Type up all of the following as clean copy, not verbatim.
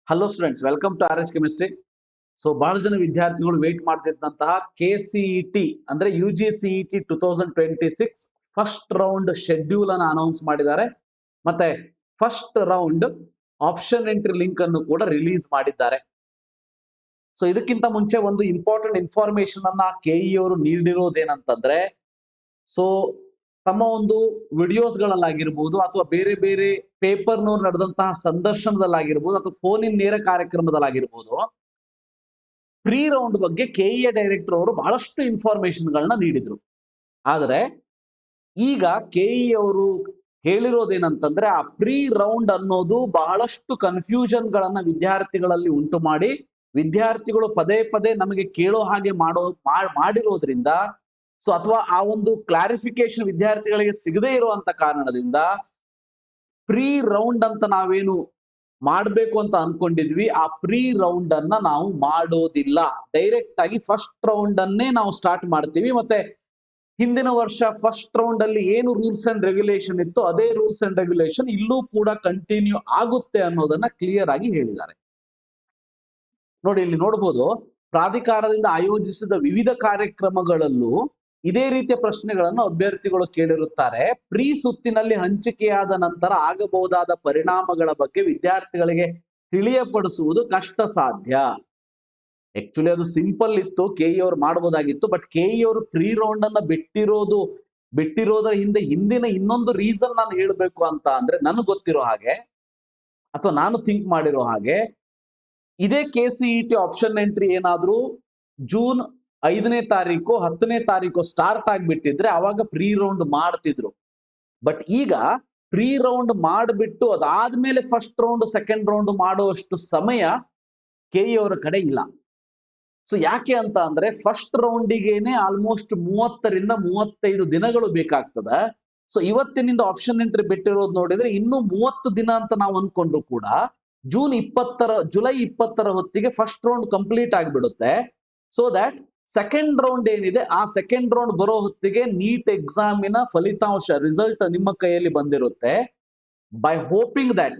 Hello students, welcome to R S chemistry. So ಬಹಳ ಜನ ವಿದ್ಯಾರ್ಥಿಗಳು ವೇಟ್ ಮಾಡ್ತಿದ್ದಂತಹ KCET ಅಂದ್ರೆ UGCET 2026 ಫಸ್ಟ್ ರೌಂಡ್ ಶೆಡ್ಯೂಲ್ ಅನ್ನು ಅನೌನ್ಸ್ ಮಾಡಿದ್ದಾರೆ. ಮತ್ತೆ first round option entry link ಅನ್ನು ಕೂಡ ರಿಲೀಸ್ ಮಾಡಿದ್ದಾರೆ. ಸೊ ಇದಕ್ಕಿಂತ ಮುಂಚೆ ಒಂದು ಇಂಪಾರ್ಟೆಂಟ್ ಇನ್ಫಾರ್ಮೇಶನ್ ಅನ್ನ KE ಅವರು ನೀಡಿರೋದೇನಂತಂದ್ರೆ, ಸೊ ತಮ್ಮ ಒಂದು ವಿಡಿಯೋಸ್ ಗಳಲ್ಲಾಗಿರ್ಬೋದು ಅಥವಾ ಬೇರೆ ಬೇರೆ ಪೇಪರ್ನವ್ರು ನಡೆದಂತಹ ಸಂದರ್ಶನದಲ್ಲಾಗಿರ್ಬೋದು ಅಥವಾ ಫೋನ್ ಇನ್ ನೇರ ಕಾರ್ಯಕ್ರಮದಲ್ಲಾಗಿರ್ಬೋದು, ಪ್ರೀ ರೌಂಡ್ ಬಗ್ಗೆ KE ಡೈರೆಕ್ಟರ್ ಅವರು ಬಹಳಷ್ಟು ಇನ್ಫಾರ್ಮೇಶನ್ ಗಳನ್ನ ನೀಡಿದ್ರು. ಆದರೆ ಈಗ KE ಅವರು ಹೇಳಿರೋದೇನಂತಂದ್ರೆ, ಆ ಪ್ರೀ ರೌಂಡ್ ಅನ್ನೋದು ಬಹಳಷ್ಟು ಕನ್ಫ್ಯೂಷನ್ ಗಳನ್ನ ವಿದ್ಯಾರ್ಥಿಗಳಲ್ಲಿ ಉಂಟು ಮಾಡಿ, ವಿದ್ಯಾರ್ಥಿಗಳು ಪದೇ ಪದೇ ನಮಗೆ ಕೇಳೋ ಹಾಗೆ ಮಾಡಿರೋದ್ರಿಂದ, ಸೊ ಅಥವಾ ಆ ಒಂದು ಕ್ಲಾರಿಫಿಕೇಶನ್ ವಿದ್ಯಾರ್ಥಿಗಳಿಗೆ ಸಿಗದೇ ಇರುವಂತ ಕಾರಣದಿಂದ ಪ್ರೀ ರೌಂಡ್ ಅಂತ ನಾವೇನು ಮಾಡಬೇಕು ಅಂತ ಅನ್ಕೊಂಡಿದ್ವಿ, ಆ ಪ್ರೀ ರೌಂಡ್ ಅನ್ನ ನಾವು ಮಾಡೋದಿಲ್ಲ. ಡೈರೆಕ್ಟ್ ಆಗಿ ಫಸ್ಟ್ ರೌಂಡ್ ಅನ್ನೇ ನಾವು ಸ್ಟಾರ್ಟ್ ಮಾಡ್ತೀವಿ. ಮತ್ತೆ ಹಿಂದಿನ ವರ್ಷ ಫಸ್ಟ್ ರೌಂಡ್ ಅಲ್ಲಿ ಏನು ರೂಲ್ಸ್ ಅಂಡ್ ರೆಗ್ಯುಲೇಷನ್ ಇತ್ತು, ಅದೇ ರೂಲ್ಸ್ ಅಂಡ್ ರೆಗ್ಯುಲೇಷನ್ ಇಲ್ಲೂ ಕೂಡ ಕಂಟಿನ್ಯೂ ಆಗುತ್ತೆ ಅನ್ನೋದನ್ನ ಕ್ಲಿಯರ್ ಆಗಿ ಹೇಳಿದ್ದಾರೆ. ನೋಡಿ, ಇಲ್ಲಿ ನೋಡ್ಬೋದು, ಪ್ರಾಧಿಕಾರದಿಂದ ಆಯೋಜಿಸಿದ ವಿವಿಧ ಕಾರ್ಯಕ್ರಮಗಳಲ್ಲೂ ಇದೇ ರೀತಿಯ ಪ್ರಶ್ನೆಗಳನ್ನು ಅಭ್ಯರ್ಥಿಗಳು ಕೇಳಿರುತ್ತಾರೆ. ಪ್ರೀ ಸುತ್ತಿನಲ್ಲಿ ಹಂಚಿಕೆಯಾದ ನಂತರ ಆಗಬಹುದಾದ ಪರಿಣಾಮಗಳ ಬಗ್ಗೆ ವಿದ್ಯಾರ್ಥಿಗಳಿಗೆ ತಿಳಿಯಪಡಿಸುವುದು ಕಷ್ಟ ಸಾಧ್ಯ. ಆಕ್ಚುಲಿ ಅದು ಸಿಂಪಲ್ ಇತ್ತು, KE ಅವರು ಮಾಡಬಹುದಾಗಿತ್ತು. ಬಟ್ KE ಅವರು ಪ್ರೀ ರೌಂಡ್ ಅನ್ನ ಬಿಟ್ಟಿರೋದ್ರ ಹಿಂದಿನ ಇನ್ನೊಂದು ರೀಸನ್ ನಾನು ಹೇಳ್ಬೇಕು ಅಂತ ಅಂದ್ರೆ, ನನಗೆ ಗೊತ್ತಿರೋ ಹಾಗೆ ಅಥವಾ ನಾನು ಥಿಂಕ್ ಮಾಡಿರೋ ಹಾಗೆ, ಇದೇ KCET ಆಪ್ಷನ್ ಎಂಟ್ರಿ ಏನಾದ್ರೂ ಜೂನ್ 5ನೇ ತಾರೀಕು 10ನೇ ತಾರೀಕು ಸ್ಟಾರ್ಟ್ ಆಗ್ಬಿಟ್ಟಿದ್ರೆ ಅವಾಗ ಪ್ರೀ ರೌಂಡ್ ಮಾಡ್ತಿದ್ರು. ಬಟ್ ಈಗ ಪ್ರೀ ರೌಂಡ್ ಮಾಡಿಬಿಟ್ಟು ಅದಾದ್ಮೇಲೆ ಫಸ್ಟ್ ರೌಂಡ್ ಸೆಕೆಂಡ್ ರೌಂಡ್ ಮಾಡುವಷ್ಟು ಸಮಯ KE ಅವರ ಕಡೆ ಇಲ್ಲ. ಸೊ ಯಾಕೆ ಅಂತ ಅಂದ್ರೆ, ಫಸ್ಟ್ ರೌಂಡಿಗೇನೆ ಆಲ್ಮೋಸ್ಟ್ 30ರಿಂದ 35 ದಿನಗಳು ಬೇಕಾಗ್ತದೆ. ಸೊ ಇವತ್ತಿನಿಂದ ಆಪ್ಷನ್ ಎಂಟ್ರಿ ಬಿಟ್ಟಿರೋದು ನೋಡಿದ್ರೆ ಇನ್ನು 30 ದಿನ ಅಂತ ನಾವು ಅನ್ಕೊಂಡ್ರು ಕೂಡ ಜುಲೈ 20ರ ಹೊತ್ತಿಗೆ ಫಸ್ಟ್ ರೌಂಡ್ ಕಂಪ್ಲೀಟ್ ಆಗಿಬಿಡುತ್ತೆ. ಸೊ ದಟ್ ಸೆಕೆಂಡ್ ರೌಂಡ್ ಏನಿದೆ, ಆ ಸೆಕೆಂಡ್ ರೌಂಡ್ ಬರೋ ಹೊತ್ತಿಗೆ ನೀಟ್ ಎಕ್ಸಾಮಿನ ಫಲಿತಾಂಶ ರಿಸಲ್ಟ್ ನಿಮ್ಮ ಕೈಯಲ್ಲಿ ಬಂದಿರುತ್ತೆ. ಬೈ ಹೋಪಿಂಗ್ ದಟ್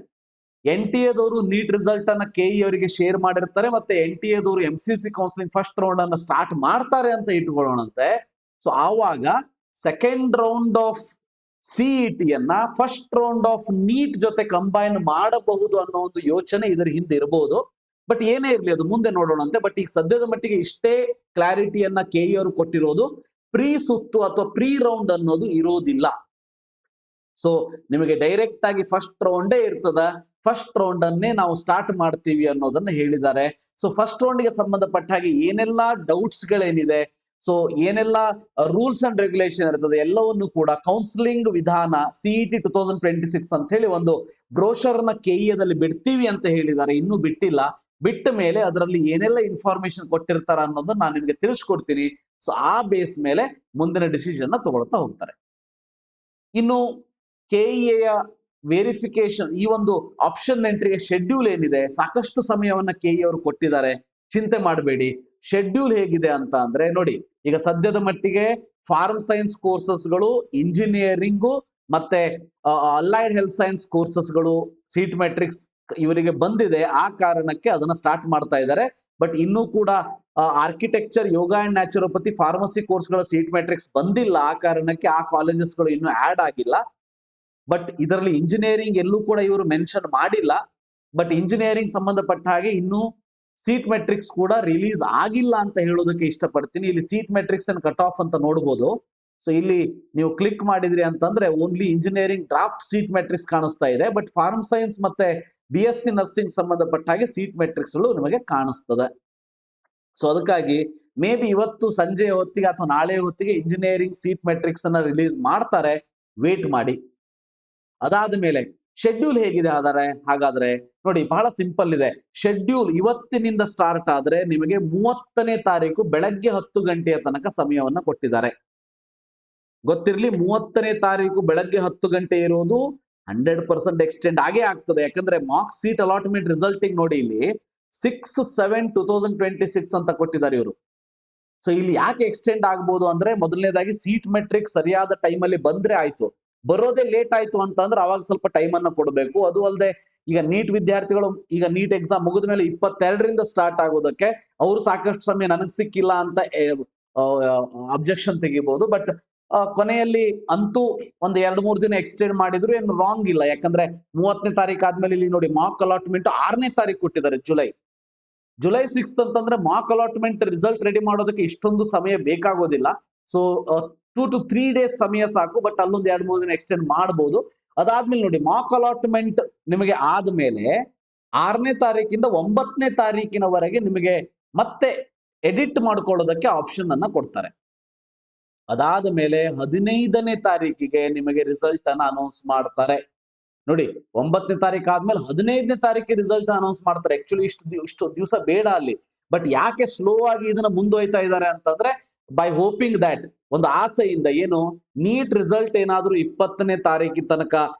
NTA ದವರು ನೀಟ್ ರಿಸಲ್ಟ್ ಅನ್ನ KE ಅವರಿಗೆ ಶೇರ್ ಮಾಡಿರ್ತಾರೆ, ಮತ್ತೆ NTA ದವರು MCC ಕೌನ್ಸಿಲಿಂಗ್ ಫಸ್ಟ್ ರೌಂಡ್ ಅನ್ನ ಸ್ಟಾರ್ಟ್ ಮಾಡ್ತಾರೆ ಅಂತ ಇಟ್ಕೊಳ್ಳೋಣಂತೆ. ಸೊ ಆವಾಗ ಸೆಕೆಂಡ್ ರೌಂಡ್ ಆಫ್ CET ಯನ್ನ ಫಸ್ಟ್ ರೌಂಡ್ ಆಫ್ ನೀಟ್ ಜೊತೆ ಕಂಬೈನ್ ಮಾಡಬಹುದು ಅನ್ನೋ ಒಂದು ಯೋಚನೆ ಇದರ ಹಿಂದೆ ಇರಬಹುದು. ಬಟ್ ಏನೇ ಇರ್ಲಿ, ಅದು ಮುಂದೆ ನೋಡೋಣಂತೆ. ಬಟ್ ಈಗ ಸದ್ಯದ ಮಟ್ಟಿಗೆ ಇಷ್ಟೇ ಕ್ಲಾರಿಟಿಯನ್ನ KE ಅವರು ಕೊಟ್ಟಿರೋದು, ಪ್ರೀ ಸುತ್ತು ಅಥವಾ ಪ್ರೀ ರೌಂಡ್ ಅನ್ನೋದು ಇರೋದಿಲ್ಲ. ಸೊ ನಿಮಗೆ ಡೈರೆಕ್ಟ್ ಆಗಿ ಫಸ್ಟ್ ರೌಂಡೇ ಇರ್ತದ, ಫಸ್ಟ್ ರೌಂಡ್ ಅನ್ನೇ ನಾವು ಸ್ಟಾರ್ಟ್ ಮಾಡ್ತೀವಿ ಅನ್ನೋದನ್ನ ಹೇಳಿದ್ದಾರೆ. ಸೊ ಫಸ್ಟ್ ರೌಂಡ್ ಗೆ ಸಂಬಂಧಪಟ್ಟ ಹಾಗೆ ಏನೆಲ್ಲಾ ಡೌಟ್ಸ್ ಗಳೇನಿದೆ, ಸೊ ಏನೆಲ್ಲ ರೂಲ್ಸ್ ಅಂಡ್ ರೆಗ್ಯುಲೇಷನ್ ಇರ್ತದೆ, ಎಲ್ಲವನ್ನು ಕೂಡ ಕೌನ್ಸಿಲಿಂಗ್ ವಿಧಾನ CET 2026 ಅಂತ ಹೇಳಿ ಒಂದು ಬ್ರೋಷರ್ ನ KE ಬಿಡ್ತೀವಿ ಅಂತ ಹೇಳಿದ್ದಾರೆ. ಇನ್ನೂ ಬಿಟ್ಟಿಲ್ಲ. ಬಿಟ್ಟ ಮೇಲೆ ಅದರಲ್ಲಿ ಏನೆಲ್ಲ ಇನ್ಫಾರ್ಮೇಶನ್ ಕೊಟ್ಟಿರ್ತಾರ ಅನ್ನೋದನ್ನ ನಾನು ನಿಮ್ಗೆ ತಿಳಿಸ್ಕೊಡ್ತೀನಿ. ಸೊ ಆ ಬೇಸ್ ಮೇಲೆ ಮುಂದಿನ ಡಿಸಿಷನ್ ನ ತಗೊಳ್ತಾ ಹೋಗ್ತಾರೆ. ಇನ್ನು KEಯ ವೆರಿಫಿಕೇಶನ್, ಈ ಒಂದು ಆಪ್ಷನ್ ಎಂಟ್ರಿಗೆ ಶೆಡ್ಯೂಲ್ ಏನಿದೆ, ಸಾಕಷ್ಟು ಸಮಯವನ್ನ KE ಅವರು ಕೊಟ್ಟಿದ್ದಾರೆ. ಚಿಂತೆ ಮಾಡಬೇಡಿ. ಶೆಡ್ಯೂಲ್ ಹೇಗಿದೆ ಅಂತ ಅಂದ್ರೆ ನೋಡಿ, ಈಗ ಸದ್ಯದ ಮಟ್ಟಿಗೆ ಫಾರ್ಮ್ ಸೈನ್ಸ್ ಕೋರ್ಸಸ್ಗಳು, ಇಂಜಿನಿಯರಿಂಗು ಮತ್ತೆ ಅಲೈಡ್ ಹೆಲ್ತ್ ಸೈನ್ಸ್ ಕೋರ್ಸಸ್ಗಳು ಸೀಟ್ ಮೆಟ್ರಿಕ್ಸ್ ಇವರಿಗೆ ಬಂದಿದೆ. ಆ ಕಾರಣಕ್ಕೆ ಅದನ್ನ ಸ್ಟಾರ್ಟ್ ಮಾಡ್ತಾ ಇದ್ದಾರೆ. ಬಟ್ ಇನ್ನೂ ಕೂಡ architecture, yoga and naturopathy, pharmacy ಕೋರ್ಸ್ಗಳ ಸೀಟ್ ಮೆಟ್ರಿಕ್ಸ್ ಬಂದಿಲ್ಲ. ಆ ಕಾರಣಕ್ಕೆ ಆ ಕಾಲೇಜಸ್ಗಳು ಇನ್ನೂ ಆಡ್ ಆಗಿಲ್ಲ. ಬಟ್ ಇದರಲ್ಲಿ ಇಂಜಿನಿಯರಿಂಗ್ ಎಲ್ಲೂ ಕೂಡ ಇವರು ಮೆನ್ಷನ್ ಮಾಡಿಲ್ಲ. ಬಟ್ ಇಂಜಿನಿಯರಿಂಗ್ ಸಂಬಂಧಪಟ್ಟ ಹಾಗೆ ಇನ್ನೂ ಸೀಟ್ ಮೆಟ್ರಿಕ್ಸ್ ಕೂಡ ರಿಲೀಸ್ ಆಗಿಲ್ಲ ಅಂತ ಹೇಳೋದಕ್ಕೆ ಇಷ್ಟಪಡ್ತೀನಿ. ಇಲ್ಲಿ seat matrix and cut off ಅಂತ ನೋಡ್ಬೋದು. ಸೊ ಇಲ್ಲಿ ನೀವು ಕ್ಲಿಕ್ ಮಾಡಿದ್ರಿ ಅಂತಂದ್ರೆ only engineering draft seat matrix ಕಾಣಿಸ್ತಾ ಇದೆ. ಬಟ್ ಫಾರ್ಮ್ ಸೈನ್ಸ್ ಮತ್ತೆ BSc ನರ್ಸಿಂಗ್ ಸಂಬಂಧಪಟ್ಟ ಹಾಗೆ ಸೀಟ್ ಮೆಟ್ರಿಕ್ಸ್ ಗಳು ನಿಮಗೆ ಕಾಣಿಸ್ತದೆ. ಸೊ ಅದಕ್ಕಾಗಿ ಮೇ ಬಿ ಇವತ್ತು ಸಂಜೆಯ ಹೊತ್ತಿಗೆ ಅಥವಾ ನಾಳೆ ಹೊತ್ತಿಗೆ ಇಂಜಿನಿಯರಿಂಗ್ ಸೀಟ್ ಮೆಟ್ರಿಕ್ಸ್ ಅನ್ನ ರಿಲೀಸ್ ಮಾಡ್ತಾರೆ. ವೇಟ್ ಮಾಡಿ. ಅದಾದ ಮೇಲೆ ಶೆಡ್ಯೂಲ್ ಹೇಗಿದೆ ಹಾಗಾದ್ರೆ ನೋಡಿ, ಬಹಳ ಸಿಂಪಲ್ ಇದೆ. ಶೆಡ್ಯೂಲ್ ಇವತ್ತಿನಿಂದ ಸ್ಟಾರ್ಟ್ ಆದ್ರೆ ನಿಮಗೆ 30ನೇ ತಾರೀಕು ಬೆಳಗ್ಗೆ 10 ಗಂಟೆಯ ತನಕ ಸಮಯವನ್ನ ಕೊಟ್ಟಿದ್ದಾರೆ. ಗೊತ್ತಿರ್ಲಿ, 30ನೇ ತಾರೀಕು ಬೆಳಗ್ಗೆ 10 ಗಂಟೆ ಇರೋದು 100% ಎಕ್ಸ್ಟೆಂಡ್ ಆಗೇ ಆಗ್ತದೆ. ಯಾಕಂದ್ರೆ ಮಾರ್ಕ್ ಸೀಟ್ ಅಲಾಟ್ಮೆಂಟ್ ರಿಸಲ್ಟಿಂಗ್ ನೋಡಿ, ಇಲ್ಲಿ 6/7/2026 ಅಂತ ಕೊಟ್ಟಿದ್ದಾರೆ ಇವರು. ಸೊ ಇಲ್ಲಿ ಯಾಕೆ ಎಕ್ಸ್ಟೆಂಡ್ ಆಗ್ಬೋದು ಅಂದ್ರೆ, ಮೊದಲನೇದಾಗಿ ಸೀಟ್ ಮೆಟ್ರಿಕ್ ಸರಿಯಾದ ಟೈಮಲ್ಲಿ ಬಂದ್ರೆ ಆಯ್ತು. ಬರೋದೇ ಲೇಟ್ ಆಯ್ತು ಅಂತಂದ್ರೆ ಅವಾಗ ಸ್ವಲ್ಪ ಟೈಮ್ ಅನ್ನ ಕೊಡಬೇಕು. ಅದು ಅಲ್ಲದೆ ಈಗ ನೀಟ್ ವಿದ್ಯಾರ್ಥಿಗಳು ಈಗ ನೀಟ್ ಎಕ್ಸಾಮ್ ಮುಗಿದ ಮೇಲೆ 22ರಿಂದ ಸ್ಟಾರ್ಟ್ ಆಗೋದಕ್ಕೆ ಅವರು ಸಾಕಷ್ಟು ಸಮಯ ನನಗೆ ಸಿಕ್ಕಿಲ್ಲ ಅಂತ ಅಬ್ಜೆಕ್ಷನ್ ತೆಗಿಬಹುದು. ಬಟ್ ಕೊನೆಯಲ್ಲಿ ಅಂತೂ ಒಂದ್ 2-3 ದಿನ ಎಕ್ಸ್ಟೆಂಡ್ ಮಾಡಿದ್ರು ಏನು ರಾಂಗ್ ಇಲ್ಲ. ಯಾಕಂದ್ರೆ 30ನೇ ತಾರೀಕು ಆದ್ಮೇಲೆ ಇಲ್ಲಿ ನೋಡಿ ಮಾರ್ಕ್ ಅಲಾಟ್ಮೆಂಟ್ 6ನೇ ತಾರೀಕು ಕೊಟ್ಟಿದ್ದಾರೆ, ಜುಲೈ 6th ಅಂತಂದ್ರೆ ಮಾರ್ಕ್ ಅಲಾಟ್ಮೆಂಟ್ ರಿಸಲ್ಟ್ ರೆಡಿ ಮಾಡೋದಕ್ಕೆ ಇಷ್ಟೊಂದು ಸಮಯ ಬೇಕಾಗೋದಿಲ್ಲ. ಸೊ 2 to 3 days ಸಮಯ ಸಾಕು. ಬಟ್ ಅಲ್ಲೊಂದು 2-3 ದಿನ ಎಕ್ಸ್ಟೆಂಡ್ ಮಾಡಬಹುದು. ಅದಾದ್ಮೇಲೆ ನೋಡಿ ಮಾರ್ಕ್ ಅಲಾಟ್ಮೆಂಟ್ ನಿಮಗೆ ಆದ್ಮೇಲೆ 6ನೇ ತಾರೀಕಿಂದ 9ನೇ ತಾರೀಕಿನವರೆಗೆ ನಿಮಗೆ ಮತ್ತೆ ಎಡಿಟ್ ಮಾಡ್ಕೊಳ್ಳೋದಕ್ಕೆ ಆಪ್ಷನ್ ಅನ್ನ ಕೊಡ್ತಾರೆ. ಅದಾದ ಮೇಲೆ 15ನೇ ತಾರೀಕಿಗೆ ನಿಮಗೆ ರಿಸಲ್ಟ್ ಅನ್ನ ಅನೌನ್ಸ್ ಮಾಡ್ತಾರೆ. ನೋಡಿ 9ನೇ ತಾರೀಕು ಆದ್ಮೇಲೆ 15ನೇ ತಾರೀಕಿಗೆ ರಿಸಲ್ಟ್ ಅನೌನ್ಸ್ ಮಾಡ್ತಾರೆ. ಆಕ್ಚುಲಿ ಇಷ್ಟು ದಿವಸ ಬೇಡ ಅಲ್ಲಿ. ಬಟ್ ಯಾಕೆ ಸ್ಲೋ ಆಗಿ ಇದನ್ನ ಮುಂದುವಯ್ತಾ ಇದ್ದಾರೆ ಅಂತಂದ್ರೆ ಬೈ ಹೋಪಿಂಗ್ ದಟ್, ಒಂದು ಆಸೆಯಿಂದ, ಏನು ನೀಟ್ ರಿಸಲ್ಟ್ ಏನಾದ್ರೂ 20ನೇ ತಾರೀಕಿನ ತನಕ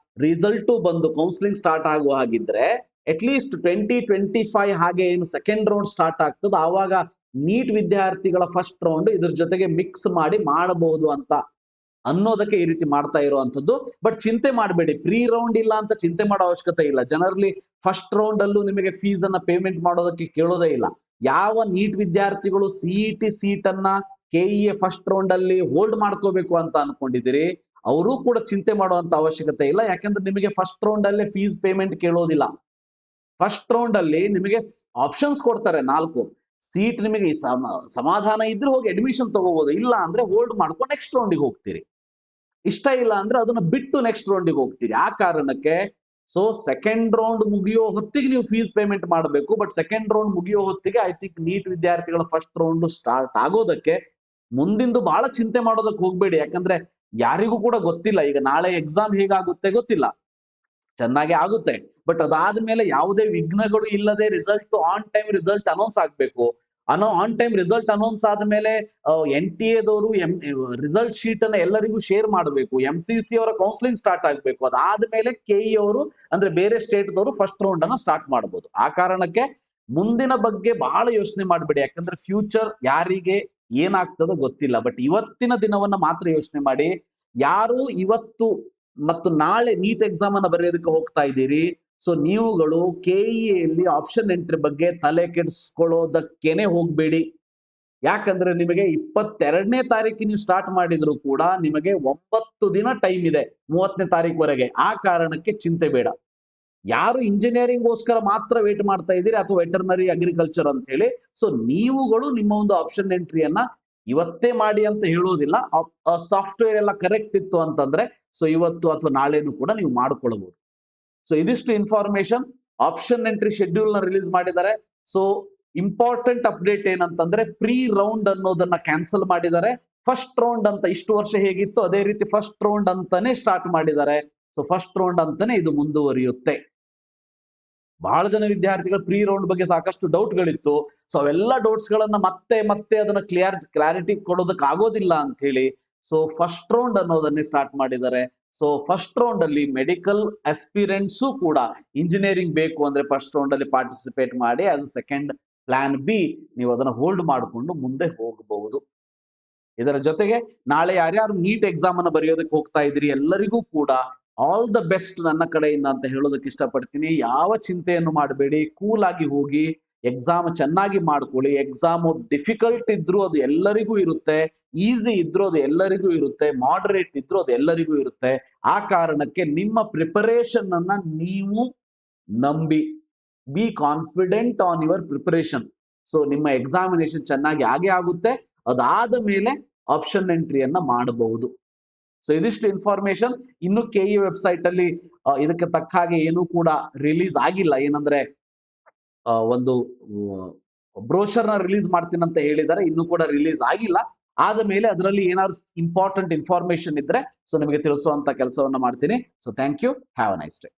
ರಿಸಲ್ಟ್ ಬಂದು ಕೌನ್ಸಿಲಿಂಗ್ ಸ್ಟಾರ್ಟ್ ಆಗುವ ಹಾಗಿದ್ರೆ ಅಟ್ ಲೀಸ್ಟ್ 2025 ಹಾಗೆ ಏನು ಸೆಕೆಂಡ್ ರೌಂಡ್ ಸ್ಟಾರ್ಟ್ ಆಗ್ತದೆ ಆವಾಗ ನೀಟ್ ವಿದ್ಯಾರ್ಥಿಗಳ ಫಸ್ಟ್ ರೌಂಡ್ ಇದ್ರ ಜೊತೆಗೆ ಮಿಕ್ಸ್ ಮಾಡಿ ಮಾಡಬಹುದು ಅಂತ ಅನ್ನೋದಕ್ಕೆ ಈ ರೀತಿ ಮಾಡ್ತಾ ಇರುವಂತದ್ದು. ಬಟ್ ಚಿಂತೆ ಮಾಡಬೇಡಿ, ಪ್ರೀ ರೌಂಡ್ ಇಲ್ಲ ಅಂತ ಚಿಂತೆ ಮಾಡೋ ಅವಶ್ಯಕತೆ ಇಲ್ಲ. ಜನರಲಿ ಫಸ್ಟ್ ರೌಂಡ್ ಅಲ್ಲೂ ನಿಮಗೆ ಫೀಸ್ ಅನ್ನ ಪೇಮೆಂಟ್ ಮಾಡೋದಕ್ಕೆ ಕೇಳೋದೇ ಇಲ್ಲ. ಯಾವ ನೀಟ್ ವಿದ್ಯಾರ್ಥಿಗಳು ಸಿಇಟಿ ಸೀಟ್ ಅನ್ನ ಕೆಇಎ ಫಸ್ಟ್ ರೌಂಡ್ ಅಲ್ಲಿ ಹೋಲ್ಡ್ ಮಾಡ್ಕೋಬೇಕು ಅಂತ ಅನ್ಕೊಂಡಿದ್ದೀರಿ, ಅವರು ಕೂಡ ಚಿಂತೆ ಮಾಡುವಂತ ಅವಶ್ಯಕತೆ ಇಲ್ಲ. ಯಾಕಂದ್ರೆ ನಿಮಗೆ ಫಸ್ಟ್ ರೌಂಡ್ ಅಲ್ಲೇ ಫೀಸ್ ಪೇಮೆಂಟ್ ಕೇಳೋದಿಲ್ಲ. ಫಸ್ಟ್ ರೌಂಡ್ ಅಲ್ಲಿ ನಿಮಗೆ ಆಪ್ಷನ್ಸ್ ಕೊಡ್ತಾರೆ 4 ಸೀಟ್. ನಿಮಗೆ ಸಮಾಧಾನ ಇದ್ರೆ ಹೋಗಿ ಅಡ್ಮಿಷನ್ ತಗೋಬಹುದು, ಇಲ್ಲ ಅಂದ್ರೆ ಹೋಲ್ಡ್ ಮಾಡ್ಕೊಂಡು ನೆಕ್ಸ್ಟ್ ರೌಂಡಿಗೆ ಹೋಗ್ತೀರಿ. ಇಷ್ಟ ಇಲ್ಲ ಅಂದ್ರೆ ಅದನ್ನ ಬಿಟ್ಟು ನೆಕ್ಸ್ಟ್ ರೌಂಡಿಗೆ ಹೋಗ್ತೀರಿ. ಆ ಕಾರಣಕ್ಕೆ ಸೊ ಸೆಕೆಂಡ್ ರೌಂಡ್ ಮುಗಿಯೋ ಹೊತ್ತಿಗೆ ನೀವು ಫೀಸ್ ಪೇಮೆಂಟ್ ಮಾಡಬೇಕು. ಬಟ್ ಸೆಕೆಂಡ್ ರೌಂಡ್ ಮುಗಿಯೋ ಹೊತ್ತಿಗೆ ಐ ಥಿಂಕ್ ನೀಟ್ ವಿದ್ಯಾರ್ಥಿಗಳ ಫಸ್ಟ್ ರೌಂಡ್ ಸ್ಟಾರ್ಟ್ ಆಗೋದಕ್ಕೆ ಮುಂದಿಂದು ಬಹಳ ಚಿಂತೆ ಮಾಡೋದಕ್ಕೆ ಹೋಗ್ಬೇಡಿ. ಯಾಕಂದ್ರೆ ಯಾರಿಗೂ ಕೂಡ ಗೊತ್ತಿಲ್ಲ, ಈಗ ನಾಳೆ ಎಕ್ಸಾಮ್ ಹೇಗಾಗುತ್ತೆ ಗೊತ್ತಿಲ್ಲ, ಚೆನ್ನಾಗಿ ಆಗುತ್ತೆ. ಬಟ್ ಅದಾದ್ಮೇಲೆ ಯಾವುದೇ ವಿಘ್ನಗಳು ಇಲ್ಲದೆ result on time result announce ಆಗ್ಬೇಕು. ಆನ್ ಟೈಮ್ ರಿಸಲ್ಟ್ ಅನೌನ್ಸ್ ಆದ್ಮೇಲೆ NTA ದವರು ರಿಸಲ್ಟ್ ಶೀಟ್ ಅನ್ನ ಎಲ್ಲರಿಗೂ ಶೇರ್ ಮಾಡಬೇಕು. MCC ಅವರ ಕೌನ್ಸಿಲಿಂಗ್ ಸ್ಟಾರ್ಟ್ ಆಗ್ಬೇಕು. ಅದಾದ್ಮೇಲೆ KE ಅವರು ಅಂದ್ರೆ ಬೇರೆ ಸ್ಟೇಟ್ ದವರು ಫಸ್ಟ್ ರೌಂಡ್ ಅನ್ನ ಸ್ಟಾರ್ಟ್ ಮಾಡಬಹುದು. ಆ ಕಾರಣಕ್ಕೆ ಮುಂದಿನ ಬಗ್ಗೆ ಬಹಳ ಯೋಚನೆ ಮಾಡಬೇಡಿ. ಯಾಕಂದ್ರೆ ಫ್ಯೂಚರ್ ಯಾರಿಗೆ ಏನಾಗ್ತದೋ ಗೊತ್ತಿಲ್ಲ. ಬಟ್ ಇವತ್ತಿನ ದಿನವನ್ನ ಮಾತ್ರ ಯೋಚನೆ ಮಾಡಿ. ಯಾರು ಇವತ್ತು ಮತ್ತು ನಾಳೆ ನೀಟ್ ಎಕ್ಸಾಮ್ ಅನ್ನ ಬರೆಯೋದಕ್ಕೆ ಹೋಗ್ತಾ ಇದ್ದೀರಿ, ಸೊ ನೀವುಗಳು ಕೆಇಎಲ್ಲಿ ಆಪ್ಷನ್ ಎಂಟ್ರಿ ಬಗ್ಗೆ ತಲೆ ಕೆಡಿಸ್ಕೊಳ್ಳೋದಕ್ಕೇನೆ ಹೋಗ್ಬೇಡಿ. ಯಾಕಂದ್ರೆ ನಿಮಗೆ 22ನೇ ತಾರೀಕಿಗೆ ನೀವು ಸ್ಟಾರ್ಟ್ ಮಾಡಿದ್ರು ಕೂಡ ನಿಮಗೆ 9 ದಿನ ಟೈಮ್ ಇದೆ 30ನೇ ತಾರೀಕುವರೆಗೆ. ಆ ಕಾರಣಕ್ಕೆ ಚಿಂತೆ ಬೇಡ. ಯಾರು ಇಂಜಿನಿಯರಿಂಗ್ಗೋಸ್ಕರ ಮಾತ್ರ ವೇಟ್ ಮಾಡ್ತಾ ಇದ್ದೀರಿ ಅಥವಾ ವೆಟರ್ನರಿ ಅಗ್ರಿಕಲ್ಚರ್ ಅಂತ ಹೇಳಿ, ಸೊ ನೀವುಗಳು ನಿಮ್ಮ ಒಂದು ಆಪ್ಷನ್ ಎಂಟ್ರಿಯನ್ನ ಇವತ್ತೇ ಮಾಡಿ ಅಂತ ಹೇಳೋದಿಲ್ಲ. ಸಾಫ್ಟ್ವೇರ್ ಎಲ್ಲ ಕರೆಕ್ಟ್ ಇತ್ತು ಅಂತಂದ್ರೆ ಸೊ ಇವತ್ತು ಅಥವಾ ನಾಳೆನೂ ಕೂಡ ನೀವು ಮಾಡ್ಕೊಳ್ಬಹುದು. ಸೊ ಇದಿಷ್ಟು ಇನ್ಫಾರ್ಮೇಶನ್. ಆಪ್ಷನ್ ಎಂಟ್ರಿ ಶೆಡ್ಯೂಲ್ ನ ರಿಲೀಸ್ ಮಾಡಿದ್ದಾರೆ. ಸೊ ಇಂಪಾರ್ಟೆಂಟ್ ಅಪ್ಡೇಟ್ ಏನಂತಂದ್ರೆ ಪ್ರೀ ರೌಂಡ್ ಅನ್ನೋದನ್ನ ಕ್ಯಾನ್ಸಲ್ ಮಾಡಿದ್ದಾರೆ. ಫಸ್ಟ್ ರೌಂಡ್ ಅಂತ ಇಷ್ಟು ವರ್ಷ ಹೇಗಿತ್ತು ಅದೇ ರೀತಿ ಫಸ್ಟ್ ರೌಂಡ್ ಅಂತಾನೆ ಸ್ಟಾರ್ಟ್ ಮಾಡಿದ್ದಾರೆ. ಸೊ ಫಸ್ಟ್ ರೌಂಡ್ ಅಂತಾನೆ ಇದು ಮುಂದುವರಿಯುತ್ತೆ. ಬಹಳ ಜನ ವಿದ್ಯಾರ್ಥಿಗಳು ಪ್ರೀ ರೌಂಡ್ ಬಗ್ಗೆ ಸಾಕಷ್ಟು ಡೌಟ್ಗಳಿತ್ತು. ಸೊ ಅವೆಲ್ಲ ಡೌಟ್ಸ್ ಗಳನ್ನ ಮತ್ತೆ ಅದನ್ನ ಕ್ಲಾರಿಟಿ ಕೊಡೋದಕ್ಕೆ ಆಗೋದಿಲ್ಲ ಅಂತ ಹೇಳಿ ಸೊ ಫಸ್ಟ್ ರೌಂಡ್ ಅನ್ನೋದನ್ನೇ ಸ್ಟಾರ್ಟ್ ಮಾಡಿದ್ದಾರೆ. ಸೊ ಫಸ್ಟ್ ರೌಂಡ್ ಅಲ್ಲಿ ಮೆಡಿಕಲ್ ಅಸ್ಪಿರೆಂಟ್ಸು ಕೂಡ ಇಂಜಿನಿಯರಿಂಗ್ ಬೇಕು ಅಂದ್ರೆ ಫಸ್ಟ್ ರೌಂಡ್ ಅಲ್ಲಿ ಪಾರ್ಟಿಸಿಪೇಟ್ ಮಾಡಿ ಆಸ್ ಸೆಕೆಂಡ್ ಪ್ಲಾನ್ ಬಿ ನೀವು ಅದನ್ನ ಹೋಲ್ಡ್ ಮಾಡಿಕೊಂಡು ಮುಂದೆ ಹೋಗಬಹುದು. ಇದರ ಜೊತೆಗೆ ನಾಳೆ ಯಾರ್ಯಾರು ನೀಟ್ ಎಕ್ಸಾಮ್ ಅನ್ನು ಬರೆಯೋದಕ್ಕೆ ಹೋಗ್ತಾ ಇದ್ರಿ ಎಲ್ಲರಿಗೂ ಕೂಡ ಆಲ್ ದ ಬೆಸ್ಟ್ ನನ್ನ ಕಡೆಯಿಂದ ಅಂತ ಹೇಳೋದಕ್ಕೆ ಇಷ್ಟಪಡ್ತೀನಿ. ಯಾವ ಚಿಂತೆಯನ್ನು ಮಾಡಬೇಡಿ, ಕೂಲ್ ಆಗಿ ಹೋಗಿ ಎಕ್ಸಾಮ್ ಚೆನ್ನಾಗಿ ಮಾಡ್ಕೊಳ್ಳಿ. ಎಕ್ಸಾಮ್ ಡಿಫಿಕಲ್ಟ್ ಇದ್ರು ಅದು ಎಲ್ಲರಿಗೂ ಇರುತ್ತೆ, ಈಸಿ ಇದ್ರು ಅದು ಎಲ್ಲರಿಗೂ ಇರುತ್ತೆ, ಮಾಡರೇಟ್ ಇದ್ರು ಅದು ಎಲ್ಲರಿಗೂ ಇರುತ್ತೆ. ಆ ಕಾರಣಕ್ಕೆ ನಿಮ್ಮ ಪ್ರಿಪರೇಷನ್ ಅನ್ನ ನೀವು ನಂಬಿ, be confident on your preparation. So ನಿಮ್ಮ ಎಕ್ಸಾಮಿನೇಷನ್ ಚೆನ್ನಾಗಿ ಆಗೇ ಆಗುತ್ತೆ. ಅದಾದ ಮೇಲೆ ಆಪ್ಷನ್ ಎಂಟ್ರಿಯನ್ನ ಮಾಡಬಹುದು. ಸೊ ಇದಿಷ್ಟು ಇನ್ಫಾರ್ಮೇಶನ್. ಇನ್ನು ಕೆಇ ವೆಬ್ಸೈಟ್ ಅಲ್ಲಿ ಇದಕ್ಕೆ ತಕ್ಕ ಹಾಗೆ ಏನೂ ಕೂಡ ರಿಲೀಸ್ ಆಗಿಲ್ಲ. ಏನಂದ್ರೆ ಒಂದು ಬ್ರೋಷರ್ ನ ರಿಲೀಸ್ ಮಾಡ್ತೀನಿ ಅಂತ ಹೇಳಿದ್ದಾರೆ, ಇನ್ನೂ ಕೂಡ ರಿಲೀಸ್ ಆಗಿಲ್ಲ. ಆದ ಮೇಲೆ ಅದರಲ್ಲಿ ಏನಾದ್ರು ಇಂಪಾರ್ಟೆಂಟ್ ಇನ್ಫಾರ್ಮೇಶನ್ ಇದ್ರೆ ಸೊ ನಿಮಗೆ ತಿಳಿಸುವಂತ ಕೆಲಸವನ್ನ ಮಾಡ್ತೀನಿ. So thank you, have a nice day.